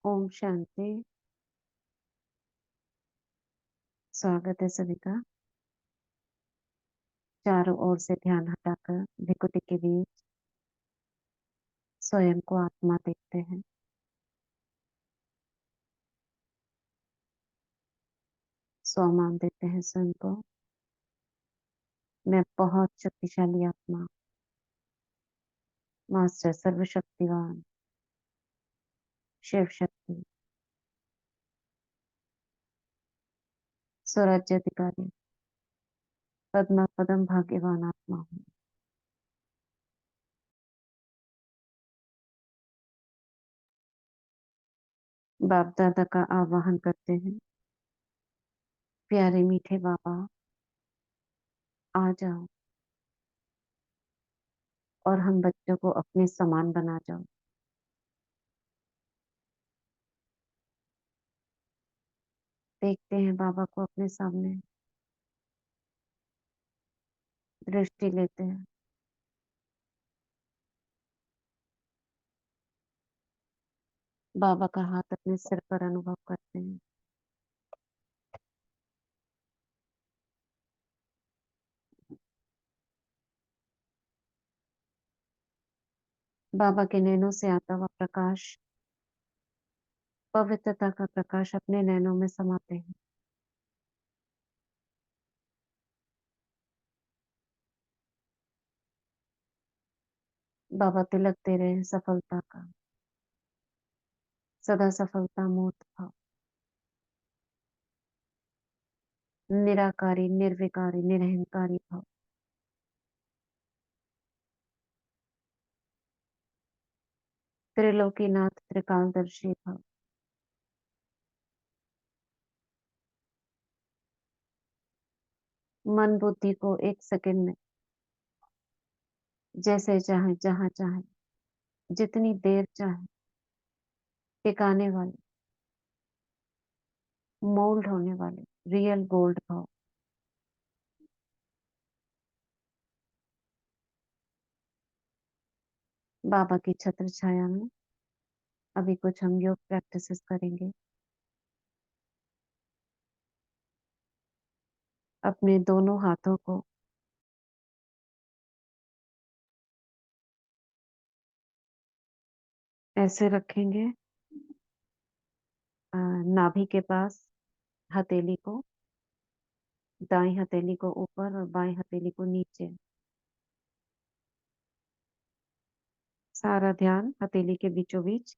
ओम शांति। स्वागत है सभी का। चारों ओर से ध्यान हटाकर भृकुटी के बीच स्वयं को आत्मा देखते हैं। स्वमान देते हैं स्वयं को। मैं बहुत शक्तिशाली आत्मा, मास्टर सर्वशक्तिवान, शिव शक्ति, स्वराज्य अधिकारी, पद्मा पदम भाग्यवान आत्मा हूँ। बाप दादा का आवाहन करते हैं, प्यारे मीठे बाबा आ जाओ और हम बच्चों को अपने समान बना जाओ। देखते हैं बाबा को अपने सामने, दृष्टि लेते हैं। बाबा का हाथ अपने सिर पर अनुभव करते हैं। बाबा के नैनों से आता हुआ प्रकाश, पवित्रता का प्रकाश अपने नैनों में समाते हैं। बाबा तिलक दे रहे हैं सफलता का, सदा सफलता मूर्त भाव, निराकारी निर्विकारी निरहंकारी भाव। त्रिलोकीनाथ त्रिकालदर्शी भाव। मन बुद्धि को एक सेकंड में जैसे चाहे जहां चाहे जितनी देर चाहे टिकाने वाले, मोल्ड होने वाले रियल गोल्ड भाव। बाबा की छत्र छाया में अभी कुछ हम योग प्रैक्टिसेस करेंगे। अपने दोनों हाथों को ऐसे रखेंगे, नाभि के पास हथेली को, दाई हथेली को ऊपर और बाई हथेली को नीचे। सारा ध्यान हथेली के बीचों बीच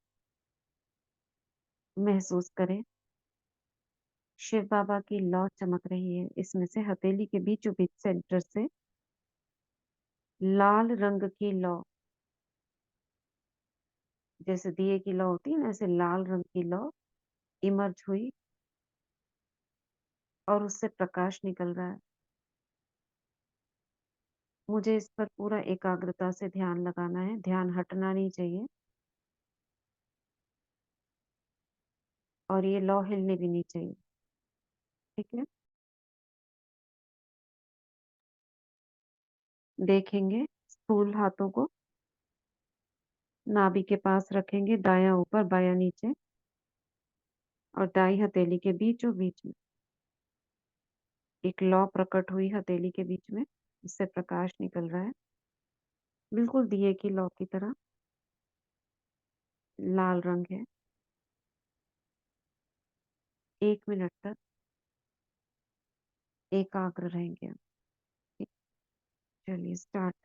महसूस करें। शिव बाबा की लौ चमक रही है, इसमें से हथेली के बीचों बीच सेंटर से लाल रंग की लौ, जैसे दिए की लौ होती है ना, ऐसे लाल रंग की लौ इमर्ज हुई और उससे प्रकाश निकल रहा है। मुझे इस पर पूरा एकाग्रता से ध्यान लगाना है, ध्यान हटना नहीं चाहिए और ये लौ हिलनी भी नहीं चाहिए। ठीक है, देखेंगे स्थूल हाथों को नाभि के पास रखेंगे, दायां ऊपर बायां नीचे और दाई हथेली के बीचों बीच में एक लौ प्रकट हुई हथेली के बीच में, उससे प्रकाश निकल रहा है बिल्कुल दिए की लौ की तरह। लाल रंग है। 1 मिनट तक एकाग्र रहेंगे हम। ठीक, चलिए स्टार्ट।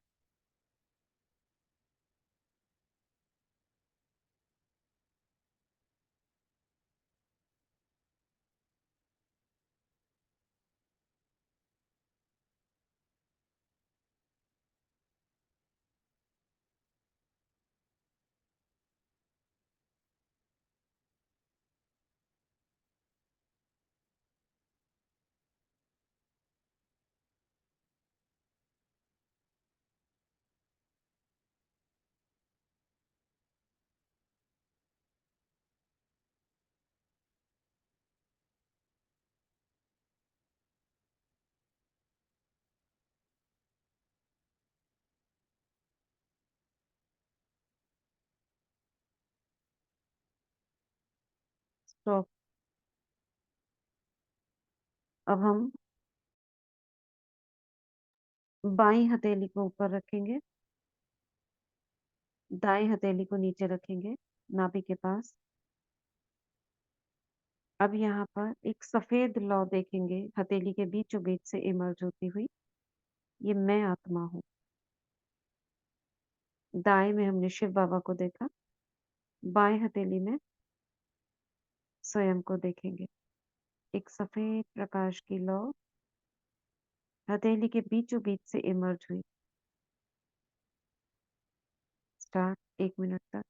स्टॉप। अब हम बाई हथेली को ऊपर रखेंगे, दाएं हथेली को नीचे रखेंगे नाभि के पास। अब यहाँ पर एक सफेद लौ देखेंगे हथेली के बीचों बीच से इमर्ज होती हुई। ये मैं आत्मा हूँ। दाएं में हमने शिव बाबा को देखा, बाएं हथेली में स्वयं को देखेंगे। एक सफेद प्रकाश की लौ हथेली के बीचों बीच से इमर्ज हुई। स्टार्ट। 1 मिनट तक।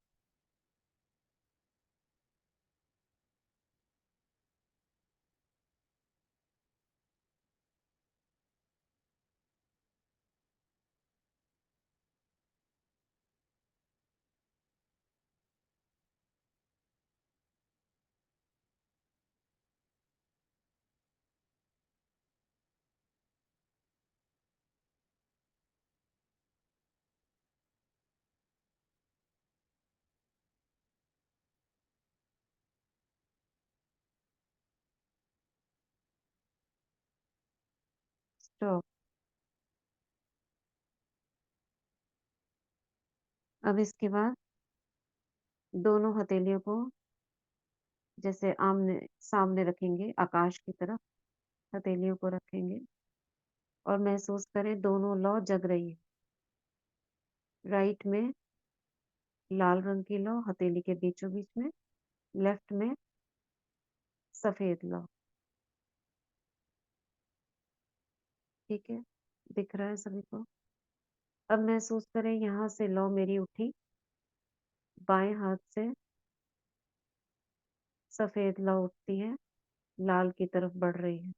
स्टॉप। अब इसके बाद दोनों हथेलियों को जैसे आमने सामने रखेंगे, आकाश की तरफ हथेलियों को रखेंगे और महसूस करें दोनों लौ जग रही है। राइट में लाल रंग की लौ हथेली के बीचों बीच में, लेफ्ट में सफेद लौ। ठीक है, दिख रहा है सभी को। अब महसूस करें यहाँ से लौ मेरी उठी, बाएं हाथ से सफेद लौ उठती है, लाल की तरफ बढ़ रही है।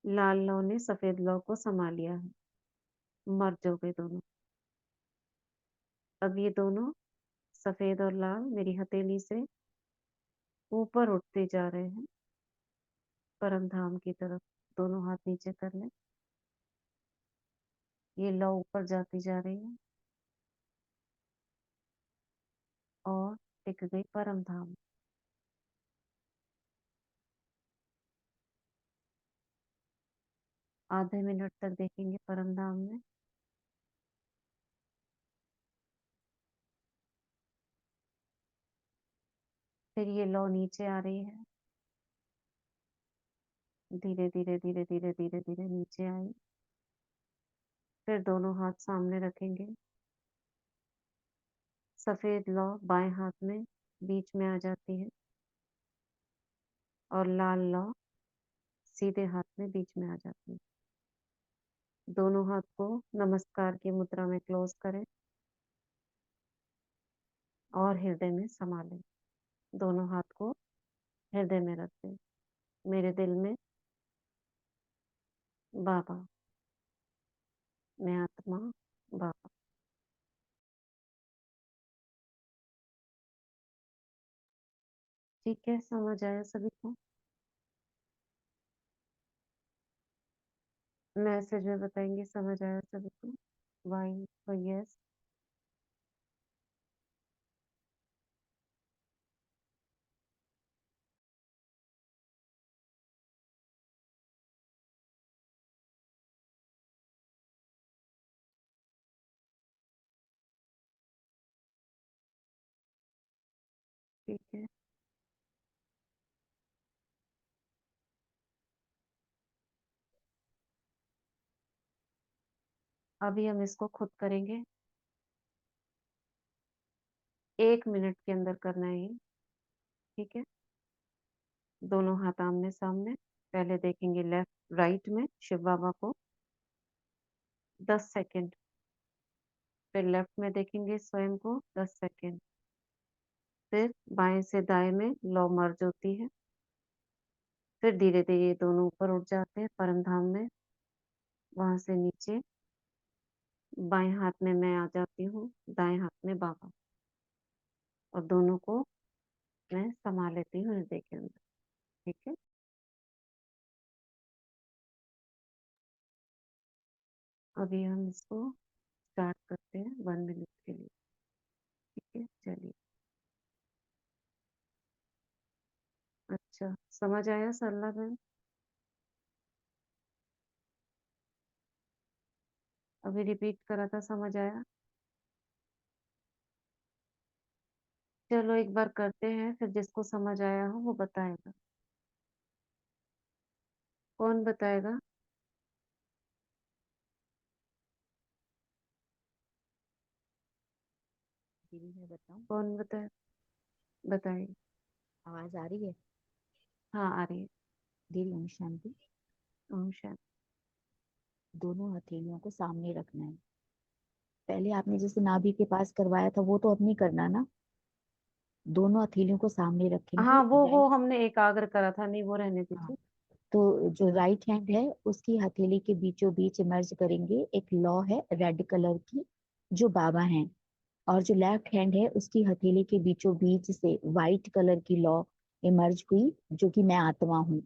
लाल लौ ने सफेद लौ को समा लिया है, मर्ज हो गए दोनों। अब ये दोनों सफेद और लाल मेरी हथेली से ऊपर उठते जा रहे हैं परम धाम की तरफ। दोनों हाथ नीचे कर लें। ये लौ ऊपर जाती जा रही है और टिक गई परम धाम। आधे मिनट तक देखेंगे परम धाम में। फिर ये लौ नीचे आ रही है, धीरे धीरे धीरे धीरे धीरे धीरे नीचे आई। फिर दोनों हाथ सामने रखेंगे, सफेद लौ बाएं हाथ में बीच में आ जाती है और लाल लौ सीधे हाथ में बीच में आ जाती है। दोनों हाथ को नमस्कार की मुद्रा में क्लोज करें और हृदय में समा लें। दोनों हाथ को हृदय में रख दें। मेरे दिल में बाबा, मैं आत्मा बाबा। ठीक है, समझ आया सभी को? मैसेज में बताएंगे समझ आया सभी को। वाई और यस। ठीक है, अभी हम इसको खुद करेंगे। 1 मिनट के अंदर करना है ये। ठीक है, दोनों हाथ आमने सामने। पहले देखेंगे लेफ्ट राइट में शिव बाबा को 10 सेकेंड। फिर लेफ्ट में देखेंगे स्वयं को 10 सेकेंड। फिर बाएं से दाएं में लौ मर्ज होती है। फिर धीरे धीरे ये दोनों ऊपर उठ जाते हैं परम धाम में। वहां से नीचे बाएं हाथ में मैं आ जाती हूँ, दाएं हाथ में बाबा, और दोनों को मैं समा लेती हूँ हृदय के अंदर। ठीक है, अभी हम इसको स्टार्ट करते हैं 1 मिनट के लिए। ठीक है, चलिए। अच्छा, समझ आया सरला बहन? अभी रिपीट करा था, समझ आया? चलो एक बार करते हैं, फिर जिसको समझ आया हो वो बताएगा। कौन बताएगा? दीदी मैं बताऊं? कौन बताए? बताइए। आवाज आ रही है? हाँ, आ रही है। दीदी ओम शांति। ओम शांति। दोनों हथेलियों को सामने रखना है। पहले आपने जैसे नाभि के पास करवाया था वो तो अब नहीं करना ना। दोनों हथेलियों को सामने रखेंगे हाँ, वो राइट। हमने एकाग्र करा था, नहीं वो रहने हाँ, दीजिए। तो जो राइट हैंड है उसकी हथेली के बीचों बीच मर्ज करेंगे, एक लौ है रेड कलर की जो बाबा हैं। और जो लेफ्ट हैंड है उसकी हथेली के बीचों बीच से व्हाइट कलर की लौ इमर्ज हुई जो कि मैं आत्मा हूँ।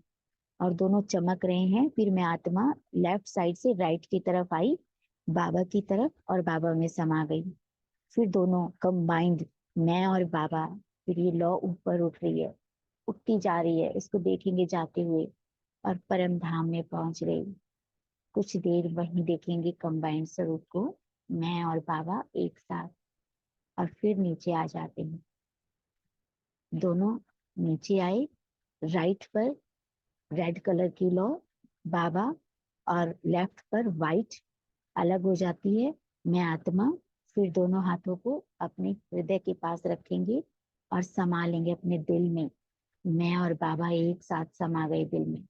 और दोनों चमक रहे हैं। फिर मैं आत्मा लेफ्ट साइड से राइट की तरफ आई, बाबा की तरफ, और बाबा में समा गई। फिर दोनों कंबाइंड, मैं और बाबा। फिर ये लौ ऊपर उठ रही है, उठती जा रही है, इसको देखेंगे जाते हुए, और परम धाम में पहुंच गई। कुछ देर वहीं देखेंगे कंबाइंड स्वरूप को, मैं और बाबा एक साथ। और फिर नीचे आ जाते हैं। दोनों नीचे आए, राइट पर रेड कलर की लौ बाबा, और लेफ्ट पर वाइट अलग हो जाती है, मैं आत्मा। फिर दोनों हाथों को अपने हृदय के पास रखेंगे और समा लेंगे अपने दिल में। मैं और बाबा एक साथ समा गए दिल में।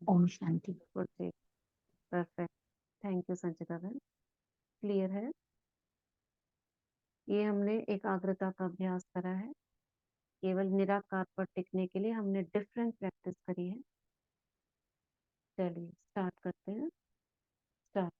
ओम शांति। बिल्कुल ठीक। परफेक्ट। थैंक यू संचिता बहन। क्लियर है? ये हमने एकाग्रता का अभ्यास करा है। केवल निराकार पर टिकने के लिए हमने डिफरेंट प्रैक्टिस करी है। चलिए स्टार्ट करते हैं। स्टार्ट।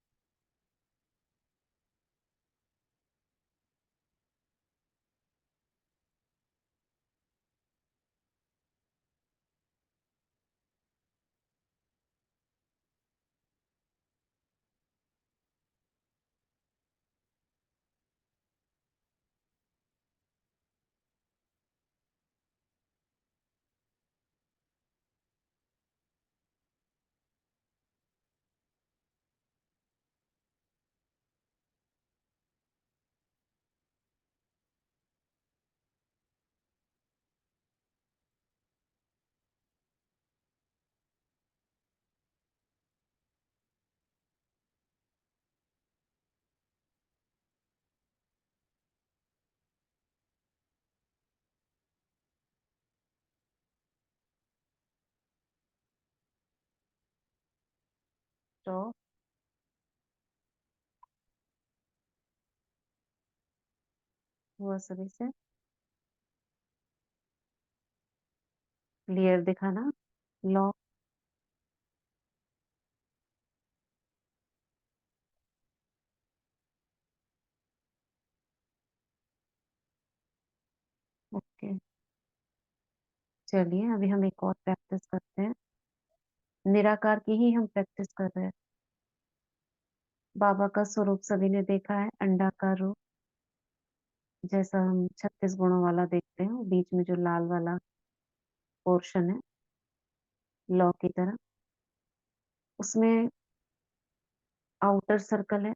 स्टॉप। हुआ सभी से? क्लियर दिखा ना? लॉ। ओके। चलिए अभी हम एक और प्रैक्टिस करते हैं। निराकार की ही हम प्रैक्टिस कर रहे हैं। बाबा का स्वरूप सभी ने देखा है, अंडाकार रूप, जैसा हम 36 गुणों वाला देखते हैं। वो बीच में जो लाल वाला पोर्शन है, लॉ की तरह, उसमें आउटर सर्कल है।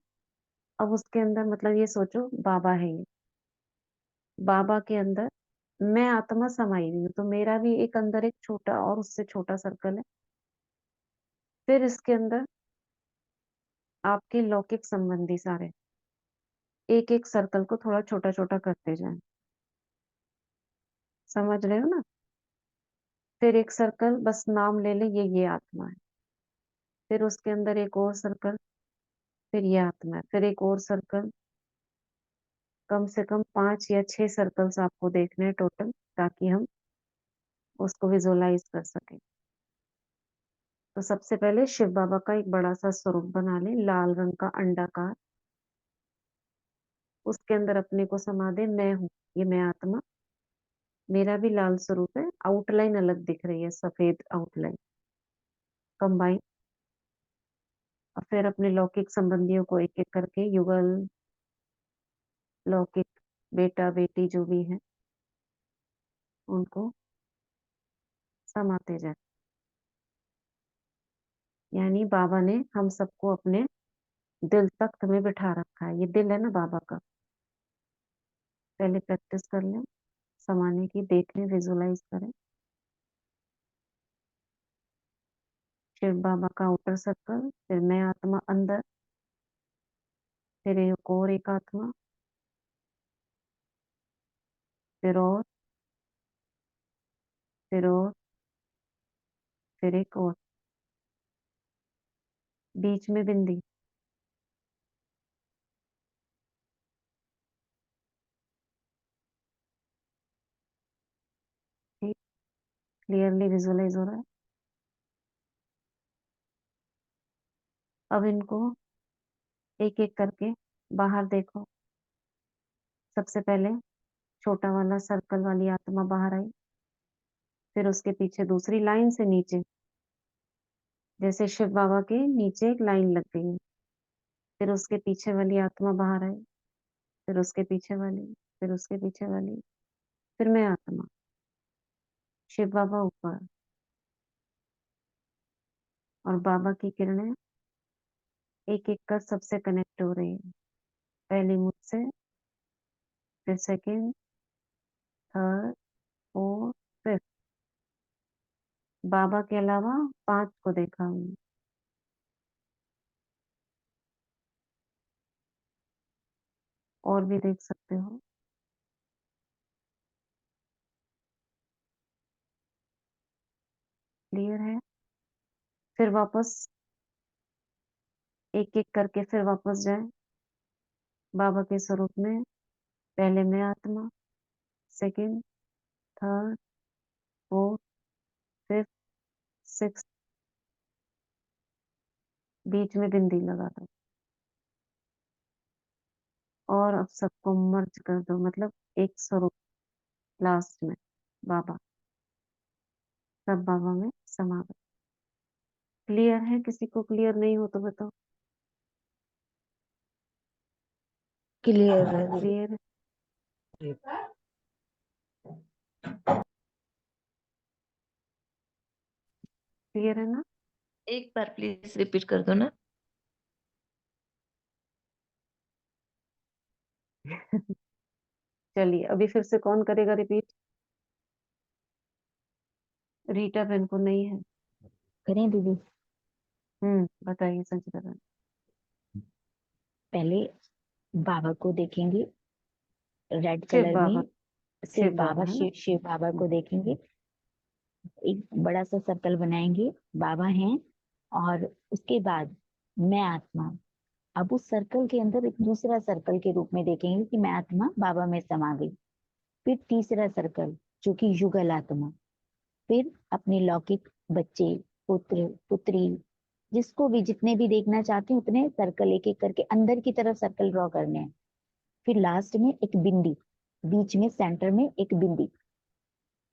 अब उसके अंदर मतलब ये सोचो बाबा है ये। बाबा के अंदर मैं आत्मा समाई हुई हूँ, तो मेरा भी एक अंदर एक छोटा और उससे छोटा सर्कल है। फिर इसके अंदर आपके लौकिक संबंधी सारे एक एक सर्कल को थोड़ा छोटा छोटा करते जाएं। समझ रहे हो ना? फिर एक सर्कल बस नाम ले ले, ये आत्मा है। फिर उसके अंदर एक और सर्कल, फिर ये आत्मा है। फिर एक और सर्कल, कम से कम 5 या 6 सर्कल्स आपको देखने हैं टोटल, ताकि हम उसको विजुअलाइज कर सकें। तो सबसे पहले शिव बाबा का एक बड़ा सा स्वरूप बना लें, लाल रंग का अंडाकार। उसके अंदर अपने को समा दे, मैं हूँ, ये मैं आत्मा। मेरा भी लाल स्वरूप है, आउटलाइन अलग दिख रही है, सफेद आउटलाइन कंबाइन। और फिर अपने लौकिक संबंधियों को एक एक करके, युगल, लौकिक, बेटा बेटी जो भी है उनको समाते जाए। यानी बाबा ने हम सबको अपने दिल तख्त में बिठा रखा है। ये दिल है ना बाबा का। पहले प्रैक्टिस कर लें समाने की, देख लें, विजुलाइज करें। शिव बाबा का आउटर सर्कल, फिर मैं आत्मा अंदर, फिर एक और एक आत्मा, फिर और, फिर और, फिर एक और, बीच में बिंदी। ठीक, क्लियरली विजुलाइज हो रहा है। अब इनको एक एक करके बाहर देखो। सबसे पहले छोटा वाला सर्कल वाली आत्मा बाहर आई, फिर उसके पीछे दूसरी लाइन से नीचे, जैसे शिव बाबा के नीचे एक लाइन लग गई है। फिर उसके पीछे वाली आत्मा बाहर आई, फिर उसके पीछे वाली, फिर उसके पीछे वाली, फिर मैं आत्मा, शिव बाबा ऊपर, और बाबा की किरणें एक एक कर सबसे कनेक्ट हो रही है। पहली मुझसे, फिर सेकंड, थर्ड, फोर्थ, फिफ्थ। बाबा के अलावा 5 को देखा हमने। और भी देख सकते हो। क्लियर है। फिर वापस एक एक करके फिर वापस जाए बाबा के स्वरूप में। पहले मैं आत्मा, second, third, fourth, fifth, six, बीच में बिंदी लगा दो। और अब सबको मर्ज कर दो, मतलब एक स्वरूप लास्ट में बाबा, सब बाबा में समा गए। क्लियर है? किसी को क्लियर नहीं हो तो बताओ। क्लियर है दीदी। क्लियर है? क्लियर है ना? एक बार प्लीज रिपीट कर दो ना। चलिए अभी फिर से कौन करेगा रिपीट? रीटा बहन को नहीं है। करें दीदी? बताइए संचिता बहन। पहले बाबा को देखेंगे रेड शिव कलर बाबा। में। सिर्फ शिव बाबा बाबा, है ना? शिव बाबा को देखेंगे। एक बड़ा सा सर्कल बनाएंगे, बाबा हैं। और उसके बाद मैं आत्मा। अब उस सर्कल के अंदर एक दूसरा सर्कल के रूप में देखेंगे कि मैं आत्मा बाबा में समा गई। फिर तीसरा सर्कल जो कि युगल आत्मा। फिर अपने लौकिक बच्चे, पुत्र, पुत्री, जिसको भी, जितने भी देखना चाहते हैं उतने सर्कल एक एक करके अंदर की तरफ सर्कल ड्रॉ करने हैं। फिर लास्ट में एक बिंदी, बीच में सेंटर में एक बिंदी।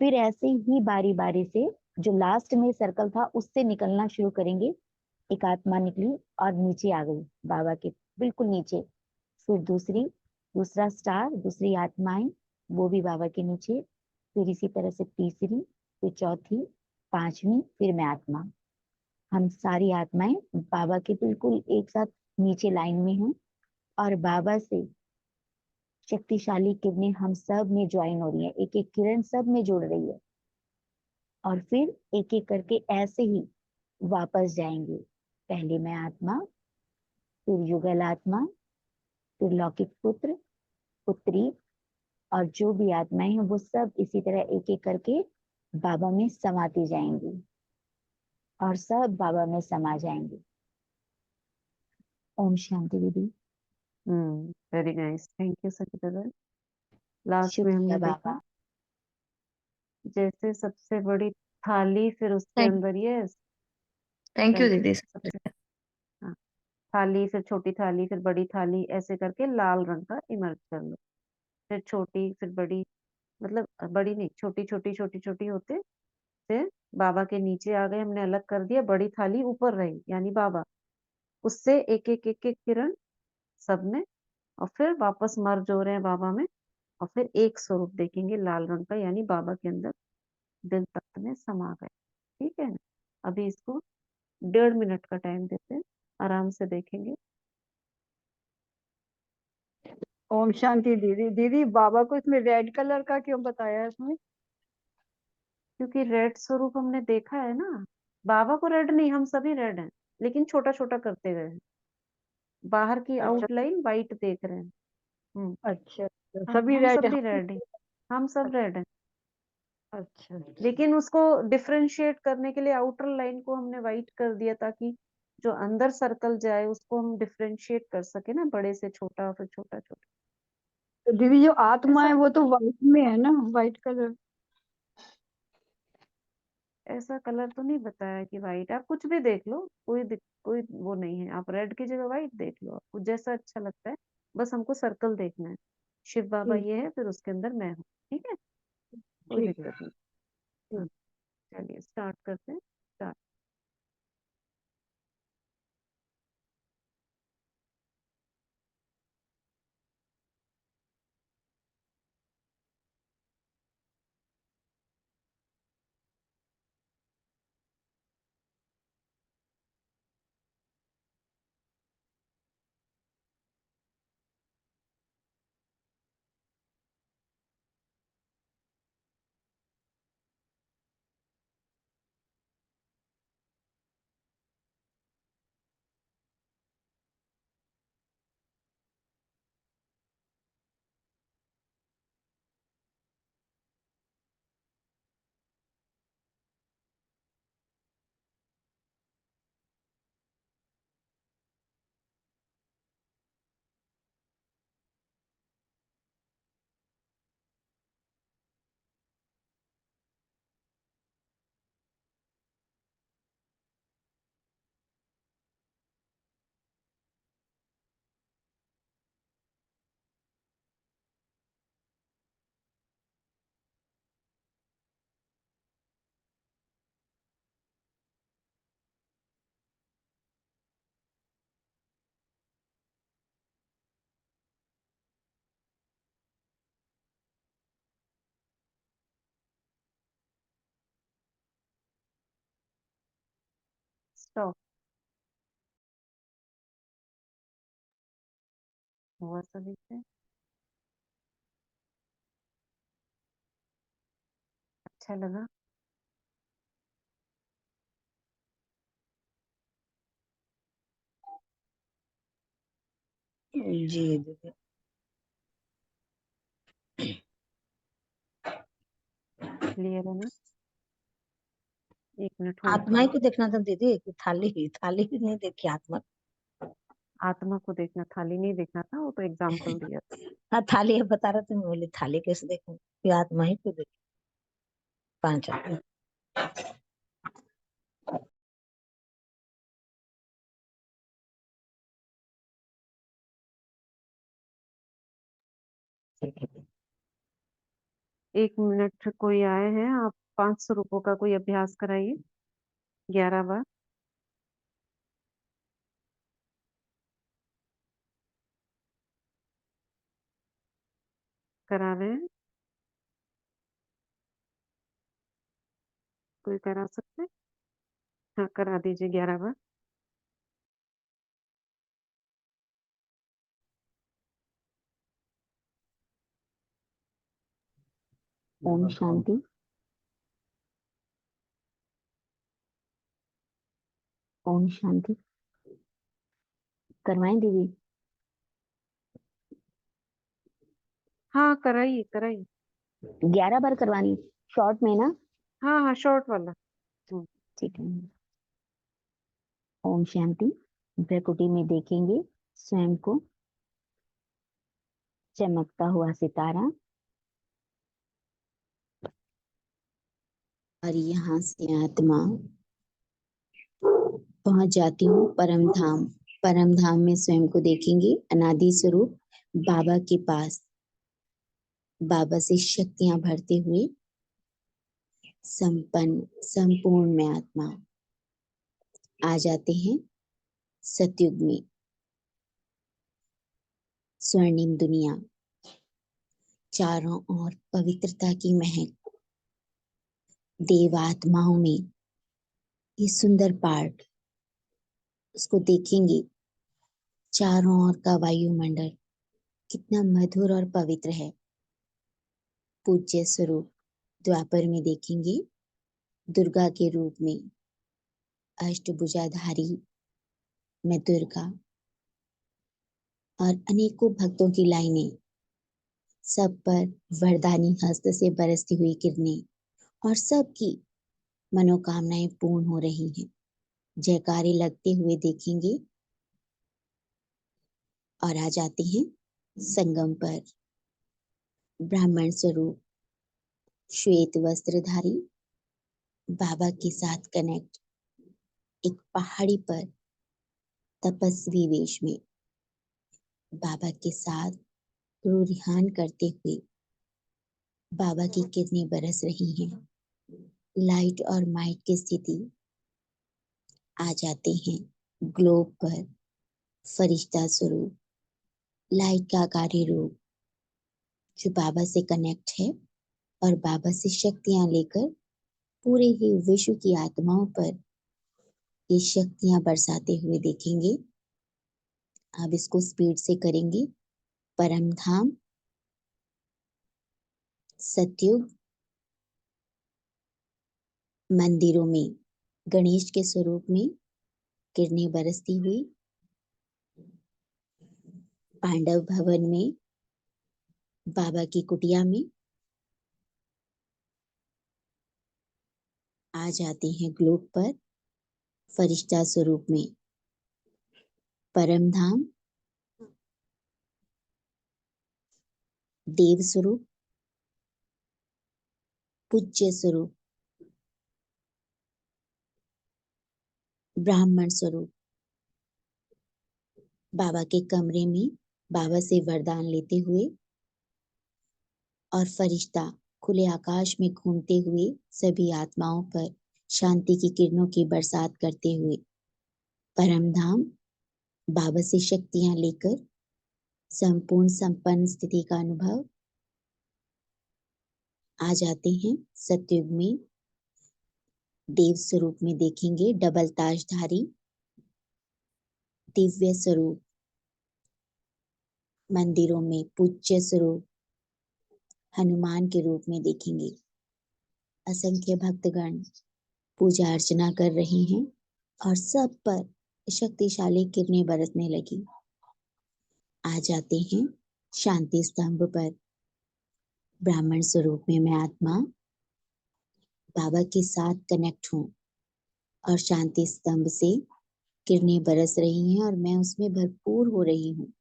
फिर ऐसे ही बारी बारी से जो लास्ट में सर्कल था उससे निकलना शुरू करेंगे। एक आत्मा निकली और नीचे आ गई बाबा के बिल्कुल नीचे। फिर दूसरा स्टार, दूसरी आत्माएं, वो भी बाबा के नीचे। फिर इसी तरह से तीसरी, फिर चौथी, पांचवी, फिर मैं आत्मा। हम सारी आत्माएं बाबा के बिल्कुल एक साथ नीचे लाइन में हैं। और बाबा से शक्तिशाली किरणें हम सब में ज्वाइन हो रही है, एक एक किरण सब में जुड़ रही है। और फिर एक एक करके ऐसे ही वापस जाएंगे। पहले मैं आत्मा, फिर युगल आत्मा, फिर लौकिक पुत्र, पुत्री, और जो भी आत्माएं हैं वो सब इसी तरह एक एक करके बाबा में समाती जाएंगी और सब बाबा में समा जाएंगे। ओम शांति दीदी। वेरी नाइस, थैंक यू संचिता बहन। लास्ट में शुक्रिया हमने देखा बाबा। जैसे सबसे बड़ी थाली, फिर उसके थैंक अंदर ये थैंक यू दीदी। सबसे, हाँ, थाली, फिर छोटी थाली, फिर बड़ी थाली, ऐसे करके लाल रंग का इमर्ज कर लो। फिर छोटी, फिर बड़ी, मतलब बड़ी नहीं, छोटी छोटी छोटी छोटी होते, फिर बाबा के नीचे आ गए, हमने अलग कर दिया, बड़ी थाली ऊपर रही यानी बाबा, उससे एक एक एक एक किरण सब में, और फिर वापस मर्ज हो रहे हैं बाबा में, और फिर एक स्वरूप देखेंगे लाल रंग का, यानी बाबा के अंदर दिल तक तत्व में समा गए। ठीक है ना। अभी इसको 1.5 मिनट का टाइम देते हैं, आराम से देखेंगे। ओम शांति दीदी। दीदी बाबा को इसमें रेड कलर का क्यों बताया है इसमें? क्योंकि रेड स्वरूप हमने देखा है ना। बाबा को रेड नहीं, हम सभी रेड हैं, लेकिन छोटा छोटा करते गए हैं। बाहर की अच्छा आउटलाइन वाइट देख रहे हैं। हम्म। अच्छा अच्छा, हाँ, सभी हम रेड। सभी रेड हैं। हम सब रेड हैं, अच्छा अच्छा। लेकिन उसको डिफरेंशिएट करने के लिए आउटर लाइन को हमने वाइट कर दिया, ताकि जो अंदर सर्कल जाए उसको हम डिफरेंशिएट कर सके ना, बड़े से छोटा फिर छोटा छोटा। तो दीदी जो आत्मा ऐसा है वो तो व्हाइट में है ना, व्हाइट कलर। ऐसा कलर तो नहीं बताया कि व्हाइट। आप कुछ भी देख लो, कोई वो नहीं है। आप रेड की जगह व्हाइट देख लो, आपको जैसा अच्छा लगता है। बस हमको सर्कल देखना है। शिव बाबा ठीक ये है, फिर उसके अंदर मैं हूँ। ठीक है, कोई ठीक है। दिक्कत नहीं। हाँ, ठीक। चलिए स्टार्ट करते हैं। स्टार्ट। स्टॉप। हुआ सभी से? अच्छा लगा? जी दीदी। क्लियर है ना? 1 मिनट होल्ड आत्मा ही करो। को देखना था दीदी कि थाली थाली नहीं देखी आत्मा। आत्मा को देखना, थाली नहीं देखना था, वो तो एग्जाम्पल दिया था। हाँ थाली है बता रहे थे, मैं बोली थाली कैसे देखूं, कि आत्मा ही को देखी। 5 आत्मा। ठीक है। 1 मिनट कोई आए हैं, आप 500 रुपये का कोई अभ्यास कराइए 11 बार। करा रहे हैं? कोई करा सकते हैं? हाँ, करा दीजिए 11 बार। ओम शांति। ओम शांति। करवाएं दीदी? हाँ, कराइए कराइए। 11 बार करवानी, शॉर्ट में ना? हाँ हाँ, शॉर्ट वाला। ठीक है। ओम शांति। प्रकृति में देखेंगे स्वयं को चमकता हुआ सितारा, और यहाँ से आत्मा पहुंच जाती हूँ परम धाम। परम धाम में स्वयं को देखेंगे अनादि स्वरूप बाबा के पास, बाबा से शक्तियां भरते हुए संपन्न संपूर्ण में आत्मा आ जाते हैं सतयुग में। स्वर्णिम दुनिया, चारों ओर पवित्रता की महक, देवात्माओं में ये सुंदर पार्ट उसको देखेंगे। चारों ओर का वायुमंडल कितना मधुर और पवित्र है। पूज्य स्वरूप द्वापर में देखेंगे दुर्गा के रूप में, अष्टभुजाधारी में दुर्गा और अनेकों भक्तों की लाइनें, सब पर वरदानी हस्त से बरसती हुई किरणें और सबकी मनोकामनाएं पूर्ण हो रही हैं। जयकारे लगते हुए देखेंगे और आ जाते हैं संगम पर। ब्राह्मण स्वरूप श्वेत वस्त्रधारी बाबा के साथ कनेक्ट, एक पहाड़ी पर तपस्वी वेश में बाबा के साथ रूरिहान करते हुए बाबा की किरणें बरस रही हैं। लाइट और माइट की स्थिति। आ जाते हैं ग्लोब पर फरिश्ता स्वरूप, लाइट का कार्य रूप जो बाबा से कनेक्ट है और बाबा से शक्तियां लेकर पूरे ही विश्व की आत्माओं पर ये शक्तियां बरसाते हुए देखेंगे। अब इसको स्पीड से करेंगे। परम धाम, सतयुग, मंदिरों में गणेश के स्वरूप में किरणें बरसती हुई, पांडव भवन में बाबा की कुटिया में आ जाते हैं ग्लोब पर फरिश्ता स्वरूप में। परम धाम, देव स्वरूप, पूज्य स्वरूप, ब्राह्मण स्वरूप बाबा के कमरे में बाबा से वरदान लेते हुए और फरिश्ता खुले आकाश में घूमते हुए सभी आत्माओं पर शांति की किरणों की बरसात करते हुए परम धाम बाबा से शक्तियां लेकर संपूर्ण संपन्न स्थिति का अनुभव। आ जाते हैं सतयुग में देव स्वरूप में देखेंगे डबल ताजधारी दिव्य स्वरूप, मंदिरों में पूज्य स्वरूप हनुमान के रूप में देखेंगे। असंख्य भक्तगण पूजा अर्चना कर रहे हैं और सब पर शक्तिशाली किरणें बरसने लगी। आ जाते हैं शांति स्तंभ पर। ब्राह्मण स्वरूप में मैं आत्मा बाबा के साथ कनेक्ट हूँ और शांति स्तंभ से किरणें बरस रही हैं और मैं उसमें भरपूर हो रही हूँ।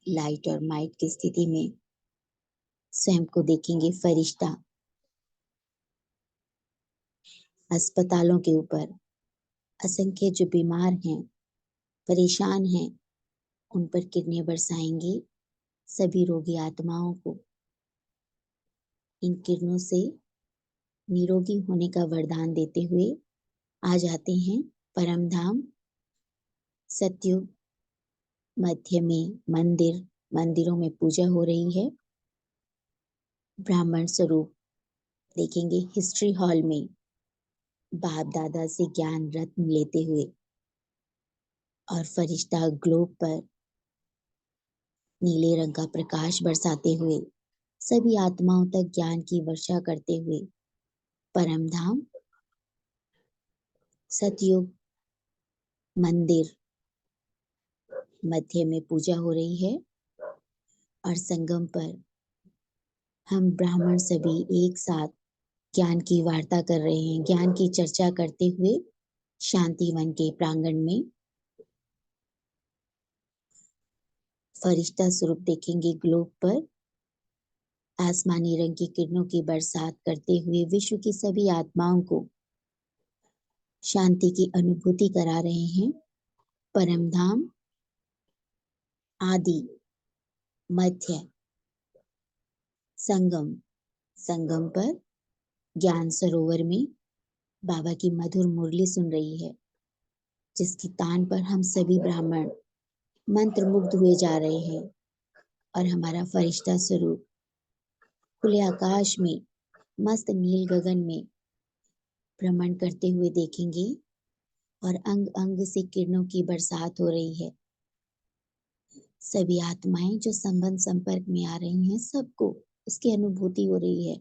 लाइट और माइट की स्थिति में स्वयं को देखेंगे फरिश्ता। अस्पतालों के ऊपर असंख्य जो बीमार हैं, परेशान हैं, उन पर किरणें बरसाएंगे। सभी रोगी आत्माओं को इन किरणों से निरोगी होने का वरदान देते हुए आ जाते हैं परम धाम सतयुग। मध्य में मंदिर, मंदिरों में पूजा हो रही है। ब्राह्मण स्वरूप देखेंगे हिस्ट्री हॉल में बाप दादा से ज्ञान रत्न लेते हुए और फरिश्ता ग्लोब पर नीले रंग का प्रकाश बरसाते हुए सभी आत्माओं तक ज्ञान की वर्षा करते हुए परम धाम सतयुग मंदिर मध्य में पूजा हो रही है और संगम पर हम ब्राह्मण सभी एक साथ ज्ञान की वार्ता कर रहे हैं। ज्ञान की चर्चा करते हुए शांति वन के प्रांगण में फरिश्ता स्वरूप देखेंगे ग्लोब पर आसमानी रंग की किरणों की बरसात करते हुए विश्व की सभी आत्माओं को शांति की अनुभूति करा रहे हैं। परम धाम आदि मध्य संगम, संगम पर ज्ञान सरोवर में बाबा की मधुर मुरली सुन रही है, जिसकी तान पर हम सभी ब्राह्मण मंत्र मुग्ध हुए जा रहे हैं और हमारा फरिश्ता स्वरूप खुले आकाश में मस्त नील गगन में भ्रमण करते हुए देखेंगे और अंग अंग से किरणों की बरसात हो रही है। सभी आत्माएं जो संबंध संपर्क में आ रही हैं, सबको उसकी अनुभूति हो रही है।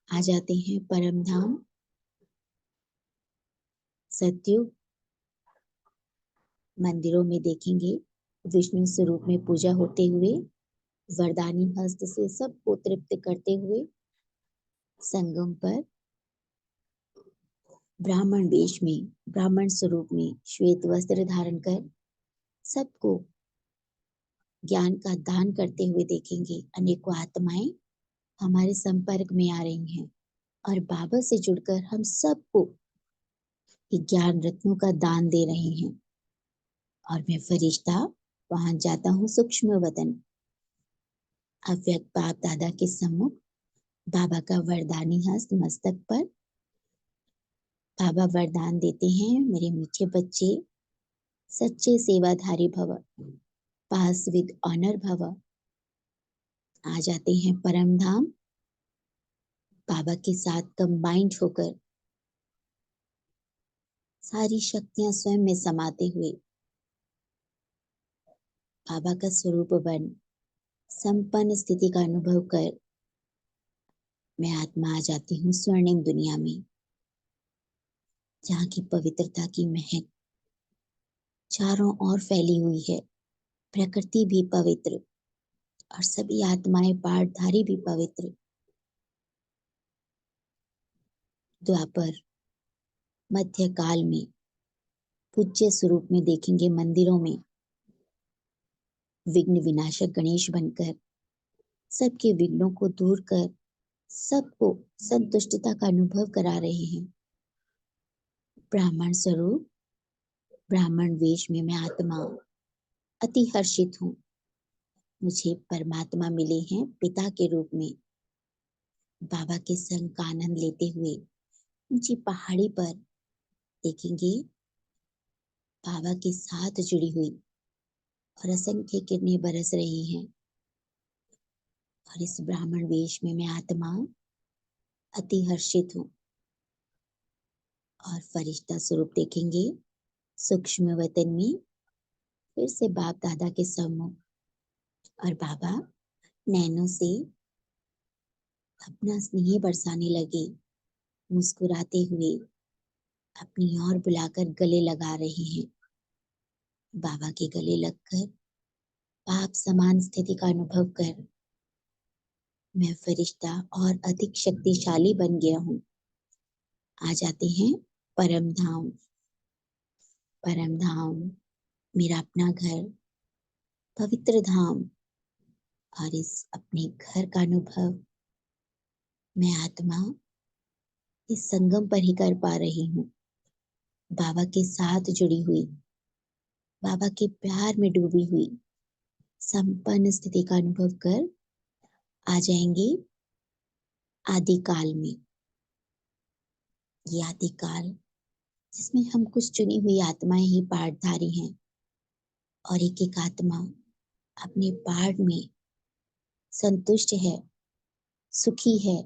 आ जाते हैं परम धाम सतयुग। मंदिरों में देखेंगे विष्णु स्वरूप में पूजा होते हुए, वरदानी हस्त से सबको तृप्त करते हुए। संगम पर ब्राह्मण वेश में, ब्राह्मण स्वरूप में श्वेत वस्त्र धारण कर सबको ज्ञान का दान करते हुए देखेंगे। अनेकों आत्माएं हमारे संपर्क में आ रही हैं और बाबा से जुड़कर हम सबको ज्ञान रत्नों का दान दे रहे हैं। और मैं फरिश्ता पहुंच जाता हूँ सूक्ष्म वतन। अव्यक्त बाप दादा के सम्मुख बाबा का वरदानी हस्त मस्तक पर। बाबा वरदान देते हैं, मेरे मीठे बच्चे सच्चे सेवाधारी भव, पास विद ऑनर भव। आ जाते हैं परम धाम बाबा के साथ कंबाइंड होकर, सारी शक्तियां स्वयं में समाते हुए बाबा का स्वरूप बन संपन्न स्थिति का अनुभव कर मैं आत्मा आ जाती हूँ स्वर्णिम दुनिया में, जहाँ की पवित्रता की महक चारों ओर फैली हुई है। प्रकृति भी पवित्र और सभी आत्माएं पाठधारी भी पवित्र। द्वापर मध्य काल में पूज्य स्वरूप में देखेंगे मंदिरों में विघ्न विनाशक गणेश बनकर सबके विघ्नों को दूर कर सबको संतुष्टता का अनुभव करा रहे हैं। ब्राह्मण स्वरूप ब्राह्मण वेश में मैं आत्मा अति हर्षित हूँ। मुझे परमात्मा मिले हैं पिता के रूप में। बाबा के संग का आनंद लेते हुए ऊंची पहाड़ी पर देखेंगे बाबा के साथ जुड़ी हुई और असंख्य किरणें बरस रही हैं। और इस ब्राह्मण वेश में मैं आत्मा अति हर्षित हूँ। और फरिश्ता स्वरूप देखेंगे सूक्ष्म वतन में फिर से बाप दादा के सम्मुख। और बाबा नैनों से अपना स्नेह बरसाने लगे, मुस्कुराते हुए अपनी ओर बुलाकर गले लगा रहे हैं। बाबा के गले लगकर बाप समान स्थिति का अनुभव कर मैं फरिश्ता और अधिक शक्तिशाली बन गया हूँ। आ जाते हैं परम धाम। परम धाम मेरा अपना घर, पवित्र धाम। और इस अपने घर का अनुभव मैं आत्मा इस संगम पर ही कर पा रही हूँ। बाबा के साथ जुड़ी हुई, बाबा के प्यार में डूबी हुई संपन्न स्थिति का अनुभव कर आ जाएंगे आदिकाल में। ये आदिकाल जिसमें हम कुछ चुनी हुई आत्माएं ही पाठधारी हैं और एक एक आत्मा अपने पाठ में संतुष्ट है, सुखी है।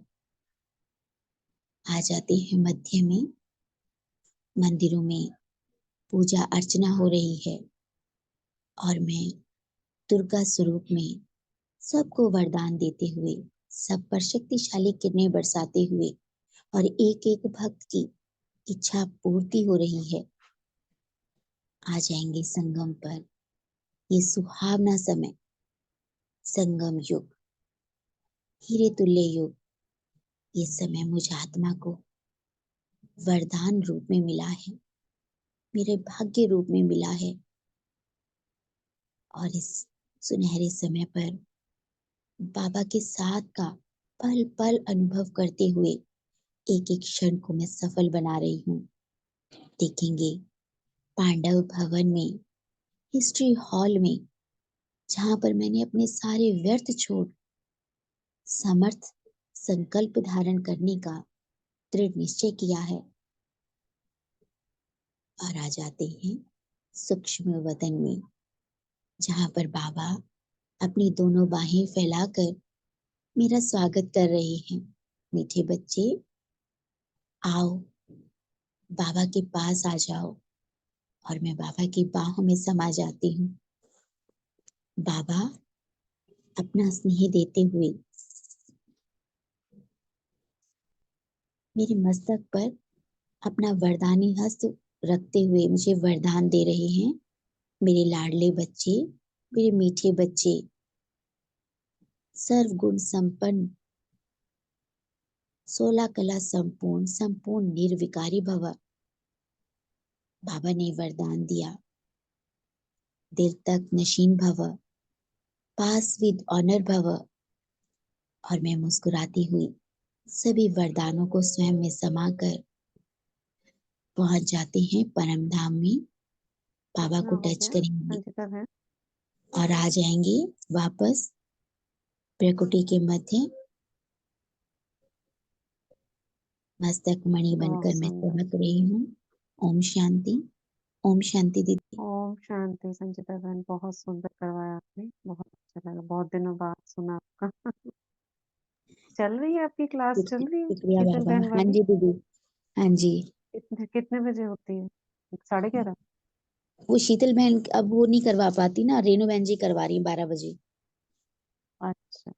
आ जाते हैं मध्य में। मंदिरों में पूजा अर्चना हो रही है और मैं दुर्गा स्वरूप में सबको वरदान देते हुए, सब पर शक्तिशाली किरणें बरसाते हुए और एक एक भक्त की इच्छा पूर्ति हो रही है। आ जाएंगे संगम पर। ये सुहावना समय, संगम युग, हीरे तुल्य युग। ये समय मुझ आत्मा को वरदान रूप में मिला है, मेरे भाग्य रूप में मिला है। और इस सुनहरे समय पर बाबा के साथ का पल पल अनुभव करते हुए एक एक क्षण को मैं सफल बना रही हूँ। देखेंगे पांडव भवन में, हिस्ट्री हॉल में, जहां पर मैंने अपने सारे व्यर्थ छोड़ समर्थ संकल्प धारण करने का दृढ़ निश्चय किया है। और आ जाते हैं सूक्ष्म वतन में, जहां पर बाबा अपनी दोनों बाहें फैलाकर मेरा स्वागत कर रहे हैं। मीठे बच्चे, आओ, बाबा के पास आ जाओ और मैं बाबा की बाहों में समा जाती हूँ। बाबा अपना स्नेह देते हुए मेरे मस्तक पर अपना वरदानी हस्त रखते हुए मुझे वरदान दे रहे हैं। मेरे लाडले बच्चे, मेरे मीठे बच्चे, सर्व गुण संपन्न, 16 कला संपूर्ण, संपूर्ण निर्विकारी भव। बाबा ने वरदान दिया, देर तक नशीन भव, पास विद ऑनर भव। और मैं मुस्कुराती हुई सभी वरदानों को स्वयं में समाकर पहुंच जाते हैं परम धाम में। बाबा को कितना हो टच गया करेंगे संचिता बहन? और आ जाएंगे वापस प्रकृति के मध्य। मस्तक मणि बहुत बनकर मैं सुंदर। चमक रही हूँ। ओम शांति। ओम शांति दीदी। ओम शांति संचिता बहन, बहुत सुंदर करवाया आपने, बहुत अच्छा लगा, बहुत दिनों बाद सुना आपका। चल रही है आपकी क्लास, चल रही है शुक्रिया शीतल बाबा। बहन हाँ वाली? जी दीदी, हाँ जी। कितने कितने बजे होती है? 11:30? वो शीतल बहन अब वो नहीं करवा पाती ना, रेणु बहन जी करवा रही 12 बजे। अच्छा,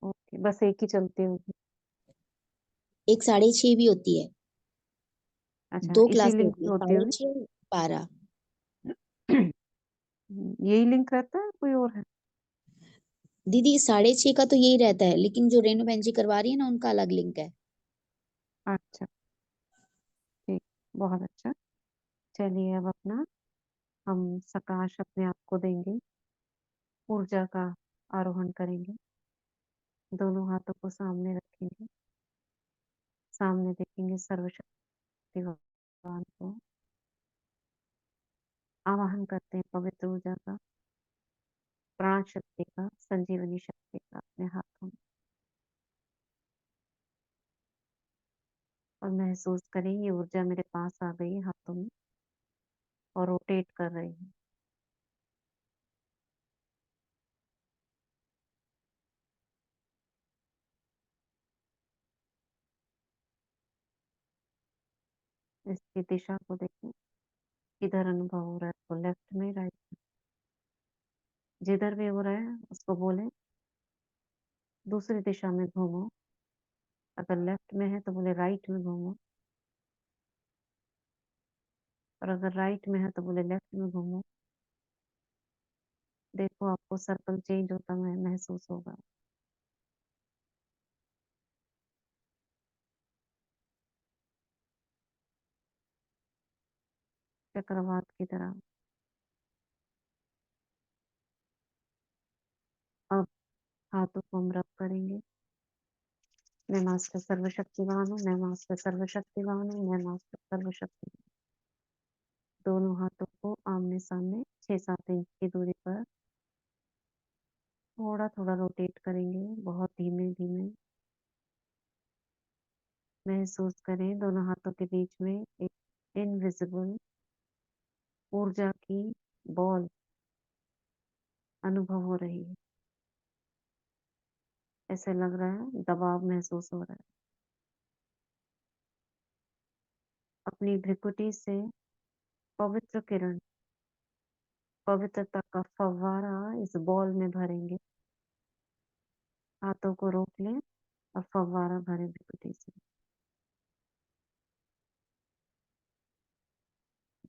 ओके, बस एक ही चलती होगी। एक 6:30 भी होती है। अच्छा, 2 इसी क्लासें लिंक होती पे है, होती होगी। 6:30, 12। यही लिंक रहता है, कोई और है? दीदी 6:30 का तो यही रहता है, लेकिन जो रेणु बहन जी करवा रही है ना, उनका अलग लिंक है। अच्छा, ठीक, बहुत अच्छा। चलिए अब अपना हम सकाश अपने आप को देंगे, ऊर्जा का आरोहण करेंगे। दोनों हाथों को सामने रखेंगे, सामने देखेंगे सर्वशक्तिवान को, आवाहन करते हैं पवित्र ऊर्जा का, प्राण शक्ति का, संजीवनी शक्ति का अपने हाथों में। और महसूस करें ये ऊर्जा मेरे पास आ गई है हाथों में और रोटेट कर रही है। इसकी दिशा को देखें, किधर अनुभव हो रहा है, तो लेफ्ट में, राइट में, जिधर भी हो रहा है उसको बोले दूसरी दिशा में घूमो। अगर लेफ्ट में है तो बोले राइट में घूमो, और अगर राइट में है तो बोले लेफ्ट में घूमो। देखो आपको सर्कल चेंज होता हुआ महसूस होगा। चक्रवात की तरह। अब हाथों को हम रब करेंगे। मैं मास्टर सर्वशक्तिवान हूँ, मैं मास्टर सर्वशक्तिवान हूँ, मैं मास्टर सर्वशक्तिवान। दोनों हाथों को आमने सामने 6-7 इंच की दूरी पर थोड़ा थोड़ा रोटेट करेंगे, बहुत धीमे धीमे। महसूस करें दोनों हाथों के बीच में एक इनविजिबल ऊर्जा की बॉल अनुभव हो रही है। ऐसे लग रहा है दबाव महसूस हो रहा है। अपनी भ्रिकुटी से पवित्र किरण, पवित्रता का फव्वारा इस बॉल में भरेंगे। हाथों को रोक लें और फव्वारा भरे भ्रिकुटी से।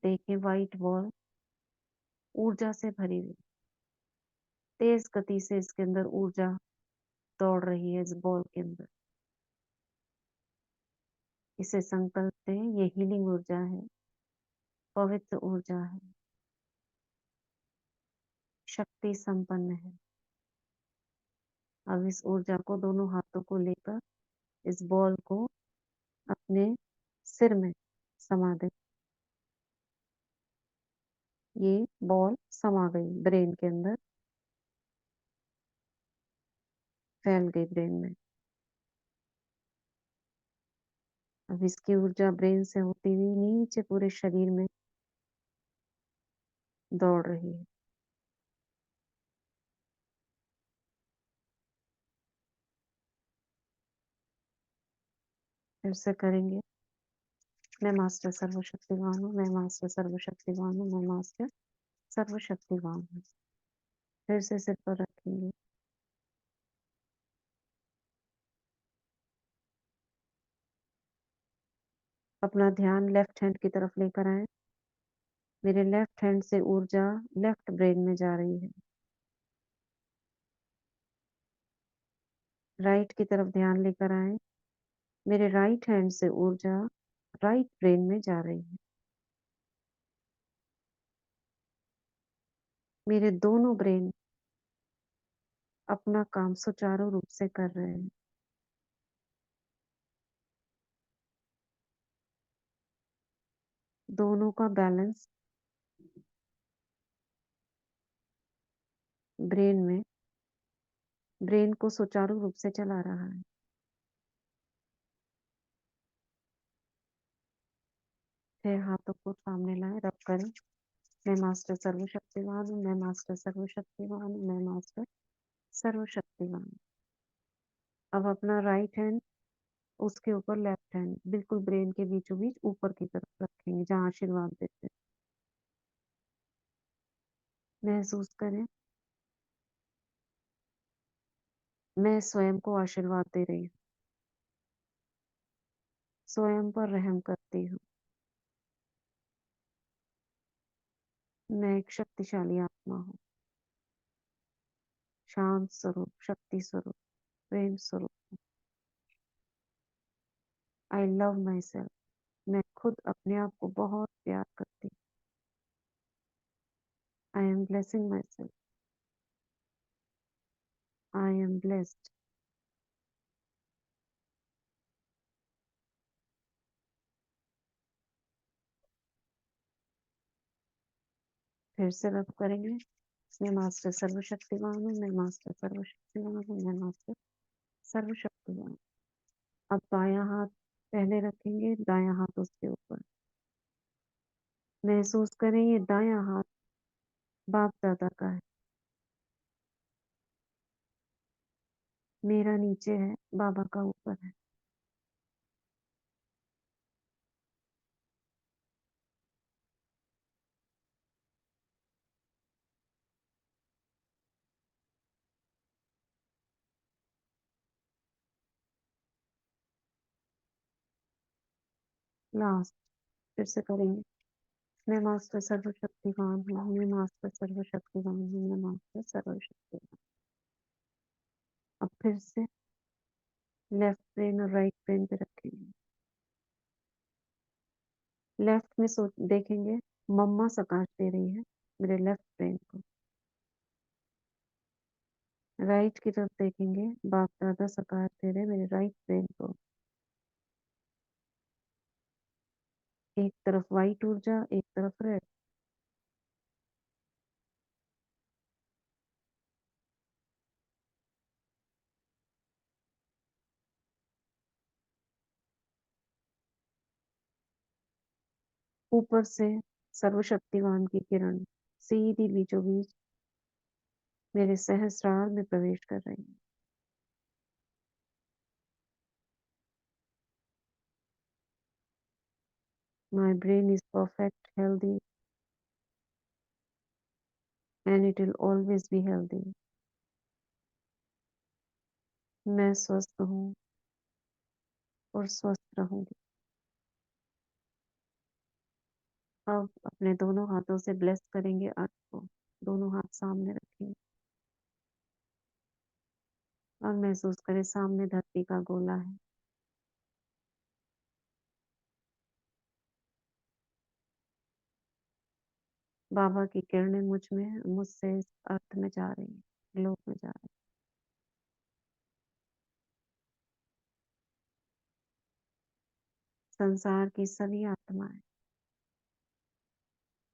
देखें व्हाइट बॉल ऊर्जा से भरी हुई, तेज गति से इसके अंदर ऊर्जा दौड़ रही है इस बॉल के अंदर। इसे संकल्प दें, ये हीलिंग ऊर्जा है, पवित्र ऊर्जा है, शक्ति संपन्न है। अब इस ऊर्जा को दोनों हाथों को लेकर इस बॉल को अपने सिर में समा दें। ये बॉल समा गई ब्रेन के अंदर, फैल गई ब्रेन में। अब इसकी ऊर्जा ब्रेन से होती हुई नीचे पूरे शरीर में दौड़ रही है। फिर से करेंगे। मैं मास्टर सर्वशक्तिवान हूँ, मैं मास्टर सर्वशक्तिवान हूँ, मैं मास्टर सर्वशक्तिवान हूँ। फिर से सिर पर रखेंगे। अपना ध्यान लेफ्ट हैंड की तरफ लेकर आए। मेरे लेफ्ट हैंड से ऊर्जा लेफ्ट ब्रेन में जा रही है। राइट की तरफ ध्यान लेकर आए। मेरे राइट हैंड से ऊर्जा राइट ब्रेन में जा रही है। मेरे दोनों ब्रेन अपना काम सुचारू रूप से कर रहे हैं। दोनों का बैलेंस ब्रेन को सुचारू रूप से चला रहा है। फिर हाथों को सामने लाए, रब करें। मैं मास्टर सर्वशक्तिवान हूँ, मैं मास्टर सर्वशक्तिवान हूँ, मैं मास्टर सर्वशक्तिवान हूँ। अब अपना राइट हैंड उसके ऊपर लेफ्ट हैंड बिल्कुल ब्रेन के बीचों बीच ऊपर की तरफ रखेंगे, जहाँ आशीर्वाद देते हैं। महसूस करें, मैं स्वयं को आशीर्वाद दे रही हूँ, स्वयं पर रहम करती हूँ। मैं एक शक्तिशाली आत्मा हूँ, शांत स्वरूप, शक्ति स्वरूप, प्रेम स्वरूप। I love my self. मैं खुद अपने आप को बहुत प्यार करती हूँ। I am blessing my self. I am blessed. फिर से रब करेंगे। मैं मास्टर सर्वशक्तिवान हूँ, मैं मास्टर सर्वशक्तिवान हूँ, मैं मास्टर सर्वशक्तिवान हूँ। अब बायां हाथ पहले रखेंगे, दायां हाथ उसके ऊपर। महसूस करें ये दायां हाथ बाप दादा का है, मेरा नीचे है, बाबा का ऊपर है। लास्ट फिर से करेंगे। मैं मास्टर सर्वशक्तिवान हूँ, मैं मास्टर सर्वशक्तिवान हूँ, मैं मास्टर सर्वशक्तिवान। अब फिर से लेफ्ट ब्रेन और राइट ब्रेन पे रखेंगे। लेफ्ट में सोच देखेंगे, मम्मा सकाश दे रही है मेरे लेफ्ट ब्रेन को। राइट की तरफ देखेंगे, बाप दादा सकाश दे रहे मेरे राइट ब्रेन को। एक तरफ वाइट ऊर्जा, एक तरफ रेड। ऊपर से सर्वशक्तिवान की किरण सीधी बीचों बीच मेरे सहस्रार में प्रवेश कर रही है। My brain is perfect, healthy, and it will always be healthy. मैं स्वस्थ हूँ और स्वस्थ रहूंगी। अब अपने दोनों हाथों से ब्लेस करेंगे अर्थ को। दोनों हाथ सामने रखेंगे और महसूस करें सामने धरती का गोला है। बाबा की किरणें मुझ में, मुझसे इस अर्थ में जा रही है, लोक में जा रही है। संसार की सभी आत्माएं,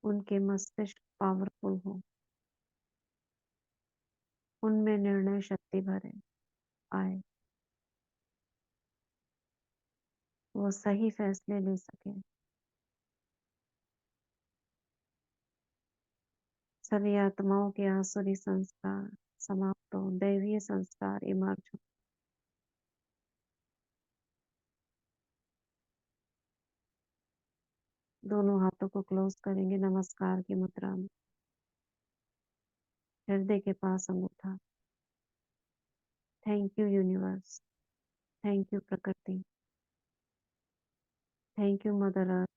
उनके मस्तिष्क पावरफुल हो, उनमें निर्णय शक्ति भरे आए, वो सही फैसले ले सके। सभी आत्माओं के आसुरी संस्कार समाप्त हो, दैवीय संस्कार इमर्ज हो। दोनों हाथों को क्लोज करेंगे नमस्कार की मुद्रा में, हृदय के पास अंगूठा। Thank you universe, thank you प्रकृति, thank you mother earth,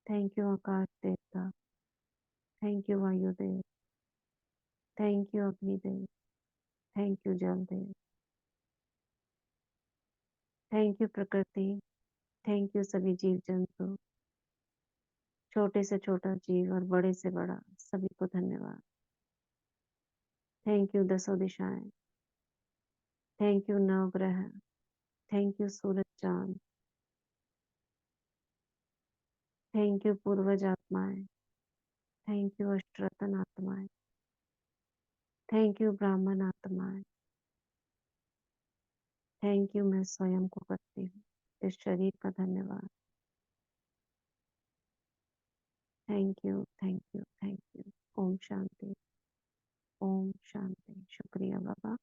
thank you आकाश देवता, thank you Vayudev, thank you Agnidev, thank you Jal Dev, thank you प्रकृति, थैंक यू सभी जीव जंतु, छोटे से छोटा जीव और बड़े से बड़ा, सभी को धन्यवाद। थैंक यू दसों दिशाएं, थैंक यू नवग्रह, थैंक यू सूरज चांद, थैंक यू पूर्वज आत्माएं, थैंक यू अष्टरत्न आत्माएं, थैंक यू ब्राह्मण आत्माएं, थैंक यू मैं स्वयं को करती हूँ इस शरीर का धन्यवाद। Thank you thank you thank you. Om Shanti, Om Shanti. शुक्रिया बाबा।